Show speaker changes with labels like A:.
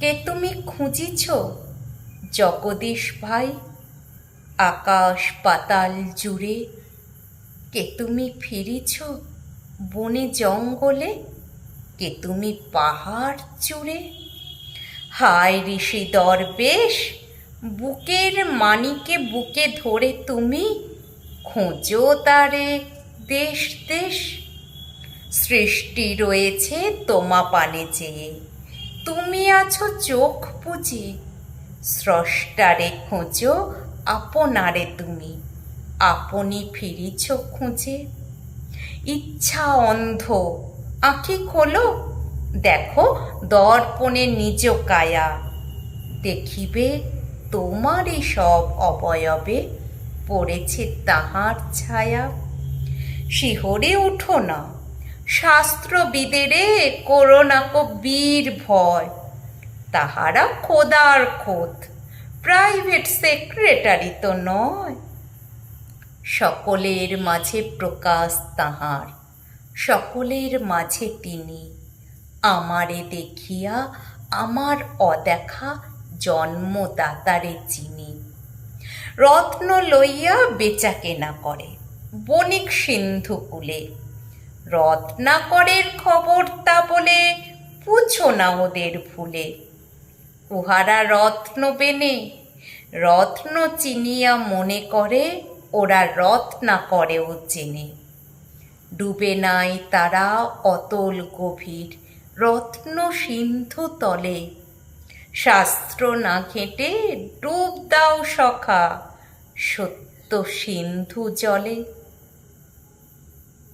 A: কে তুমি খুঁজিছ জগদীশ ভাই? আকাশ পাতাল জুড়ে কে তুমি ফিরিছ বনে জঙ্গলে? কে তুমি পাহাড় চূড়ে? হায় ঋষি দরবেশ, বুকের মানিকে বুকে ধরে তুমি খোঁজো তারে দেশ দেশ। সৃষ্টি রয়েছে তোমা পানে চেয়ে, তুমি আছো চোখ বুজে। স্রষ্টারে খোঁজো আপনারে তুমি, আপনি ফিরিছ খুঁজে। ইচ্ছা অন্ধ, আঁখি খোলো, দেখো দর্পণে নিজ কায়া। দেখিবে তোমারই সব অবয়বে পড়েছে তাহার ছায়া। শিহরে উঠো না, শাস্ত্রবিদেরে করো না কো বীর ভয়। তাহারা খোদার খোদ, প্রাইভেট সেক্রেটারি তো নয়। সকলের মাঝে প্রকাশ তাহার, সকলের মাঝে তিনি। আমারে দেখিয়া আমার অদেখা জন্মদাতারে চিনি। রত্ন লইয়া বেচা কেনা করে বণিক সিন্ধু কূলে। রত্নাকরের খবর তা বলে পুছো না ওদের ভুলে। উহারা রত্ন বেনে, রত্ন চিনিয়া মনে করে ওরা রত্নাকরেও চেনে। ডুবে নাই তারা অতল গভীর রত্ন সিন্ধু তলে। শাস্ত্র না ঘেঁটে ডুব দাও সখা সত্য সিন্ধু জলে।